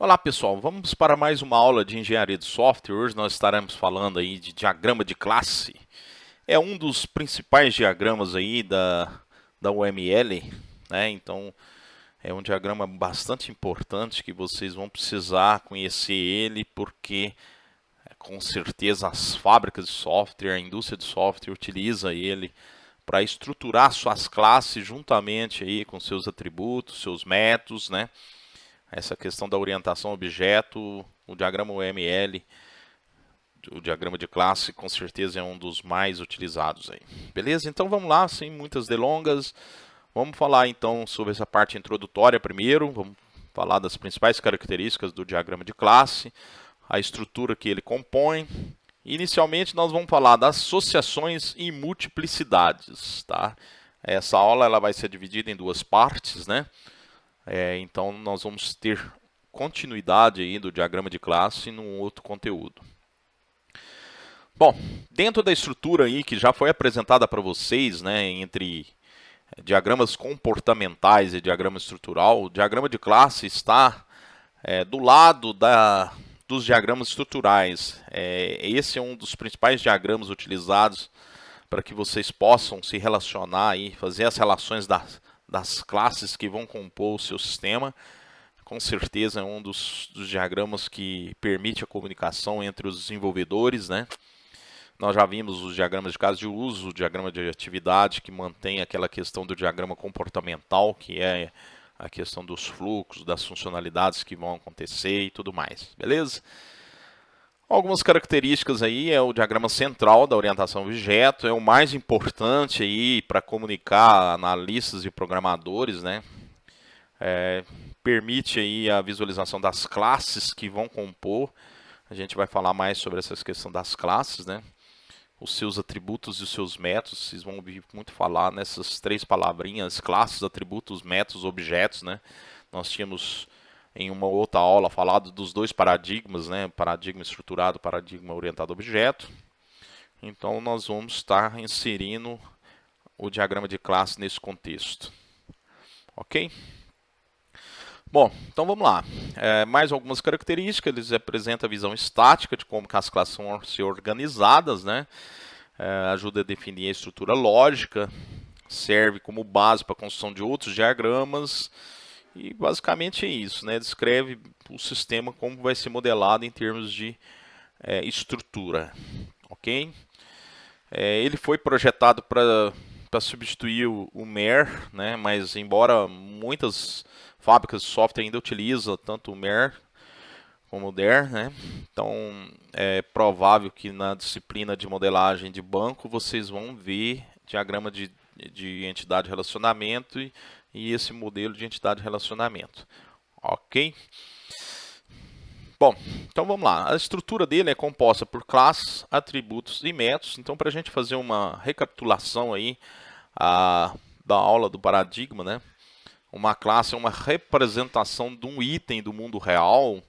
Olá pessoal, vamos para mais uma aula de engenharia de software. Hoje nós estaremos falando aí de diagrama de classe. É um dos principais diagramas aí da UML, né? Então é um diagrama bastante importante que vocês vão precisar conhecer ele, porque com certeza as fábricas de software, a indústria de software utiliza ele para estruturar suas classes juntamente aí com seus atributos, seus métodos, né? Essa questão da orientação objeto, o diagrama UML, o diagrama de classe, com certeza é um dos mais utilizados aí. Beleza? Então vamos lá, sem muitas delongas. Vamos falar então sobre essa parte introdutória primeiro. Vamos falar das principais características do diagrama de classe, a estrutura que ele compõe. Inicialmente nós vamos falar das associações e multiplicidades, tá? Essa aula ela vai ser dividida em duas partes, né? Então nós vamos ter continuidade aí do diagrama de classe num outro conteúdo. Bom, dentro da estrutura aí que já foi apresentada para vocês, né, entre diagramas comportamentais e diagrama estrutural, o diagrama de classe está do lado dos diagramas estruturais. Esse é um dos principais diagramas utilizados para que vocês possam se relacionar e fazer as relações das classes que vão compor o seu sistema. Com certeza é um dos diagramas que permite a comunicação entre os desenvolvedores, né? Nós já vimos os diagramas de caso de uso, o diagrama de atividade, que mantém aquela questão do diagrama comportamental, que é a questão dos fluxos, das funcionalidades que vão acontecer e tudo mais, beleza? Algumas características aí é o diagrama central da orientação objeto, é o mais importante aí para comunicar analistas e programadores, né? Permite aí a visualização das classes que vão compor. A gente vai falar mais sobre essa questão das classes, né? Os seus atributos e os seus métodos, vocês vão ouvir muito falar nessas três palavrinhas: classes, atributos, métodos, objetos, né? Nós tínhamos em uma outra aula falado dos dois paradigmas, né? Paradigma estruturado, paradigma orientado a objeto. Então nós vamos estar inserindo o diagrama de classe nesse contexto. Ok? Bom, então vamos lá. Mais algumas características. Eles apresentam a visão estática de como que as classes vão ser organizadas, né? Ajuda a definir a estrutura lógica, serve como base para a construção de outros diagramas e basicamente é isso, né? Descreve o sistema como vai ser modelado em termos de estrutura, ok? Ele foi projetado para substituir o MER, né? Mas embora muitas fábricas de software ainda utilizam tanto o MER como o DER, né? Então é provável que na disciplina de modelagem de banco vocês vão ver diagrama de entidade de relacionamento e esse modelo de entidade de relacionamento, ok? Bom, então vamos lá. A estrutura dele é composta por classes, atributos e métodos. Então, para a gente fazer uma recapitulação aí da aula do paradigma, né? Uma classe é uma representação de um item do mundo real.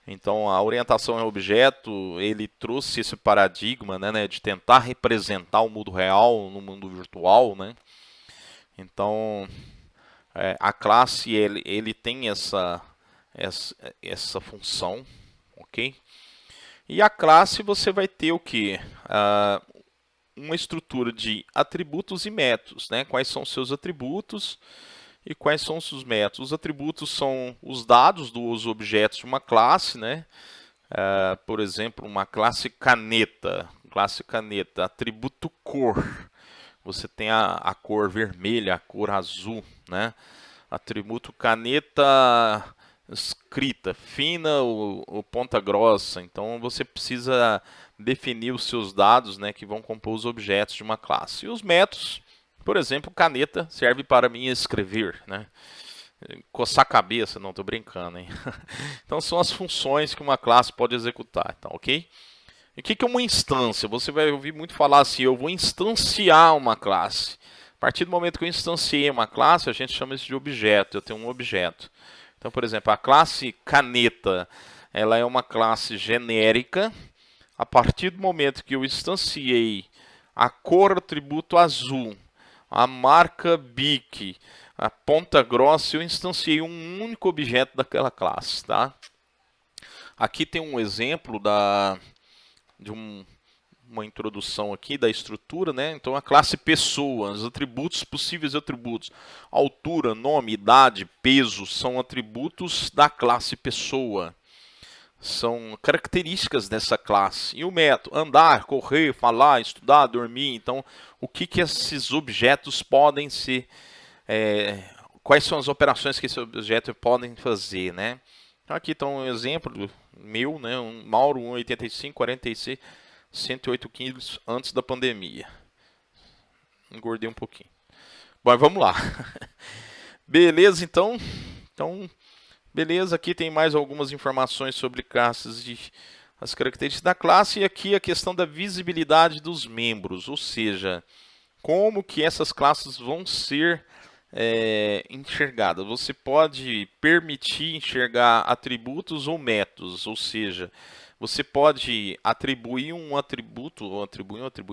Então, a orientação a objeto, ele trouxe esse paradigma, né, de tentar representar o mundo real no mundo virtual, né? Então, a classe, ele tem essa função, ok? E a classe você vai ter o que? Uma estrutura de atributos e métodos, né? Quais são os seus atributos e quais são os seus métodos? Os atributos são os dados dos objetos de uma classe, né? Por exemplo, uma classe caneta, atributo cor. Você tem a cor vermelha, a cor azul, né? Atributo caneta escrita, fina ou ponta grossa. Então você precisa definir os seus dados, né, que vão compor os objetos de uma classe. E os métodos, por exemplo, caneta serve para mim escrever, né? Coçar a cabeça, não, estou brincando, hein? Então são as funções que uma classe pode executar, tá, ok? E o que é uma instância? Você vai ouvir muito falar assim, eu vou instanciar uma classe. A partir do momento que eu instanciei uma classe, a gente chama isso de objeto, eu tenho um objeto. Então, por exemplo, a classe caneta, ela é uma classe genérica. A partir do momento que eu instanciei a cor atributo azul, a marca BIC, a ponta grossa, eu instanciei um único objeto daquela classe, tá? Aqui tem um exemplo de uma introdução aqui da estrutura, né? Então a classe pessoa, os atributos, possíveis atributos, altura, nome, idade, peso, são atributos da classe pessoa. São características dessa classe. E o método, andar, correr, falar, estudar, dormir. Então, o que esses objetos podem ser, quais são as operações que esse objeto podem fazer, né? Então, aqui está um exemplo meu, né? Um Mauro 1,85, 46, 108 quilos antes da pandemia. Engordei um pouquinho. Bom, vamos lá. Beleza, então, beleza, aqui tem mais algumas informações sobre classes as características da classe e aqui a questão da visibilidade dos membros, ou seja, como que essas classes vão ser enxergadas. Você pode permitir enxergar atributos ou métodos, ou seja, você pode atribuir um atributo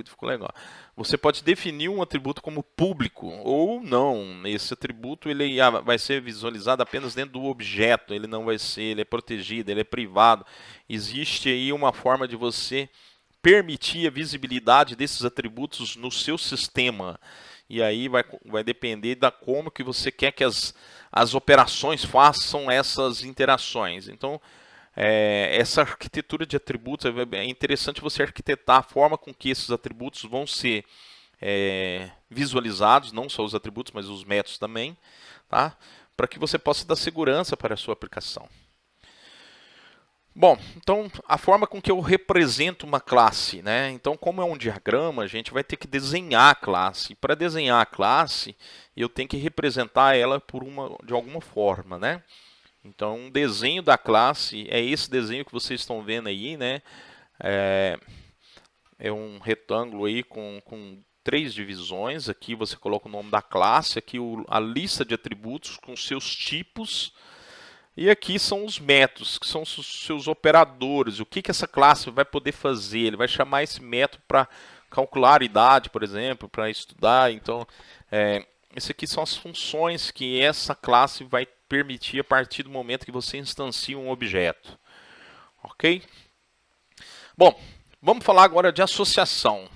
ficou legal. Você pode definir um atributo como público ou não. Esse atributo ele vai ser visualizado apenas dentro do objeto, ele não vai ser, ele é protegido, ele é privado. Existe aí uma forma de você permitir a visibilidade desses atributos no seu sistema. E aí vai depender da como que você quer que as operações façam essas interações. Então, essa arquitetura de atributos é interessante você arquitetar a forma com que esses atributos vão ser visualizados, não só os atributos, mas os métodos também, tá? Para que você possa dar segurança para a sua aplicação. Bom, então a forma com que eu represento uma classe, né? Então, como é um diagrama, a gente vai ter que desenhar a classe. Para desenhar a classe, eu tenho que representar ela de alguma forma, né? Então, um desenho da classe é esse desenho que vocês estão vendo aí, né? É um retângulo aí com 3 divisões. Aqui você coloca o nome da classe, aqui a lista de atributos com seus tipos. E aqui são os métodos, que são os seus operadores. O que essa classe vai poder fazer? Ele vai chamar esse método para calcular a idade, por exemplo, para estudar. Então, esse aqui são as funções que essa classe vai permitir a partir do momento que você instancia um objeto. Ok? Bom, vamos falar agora de associação.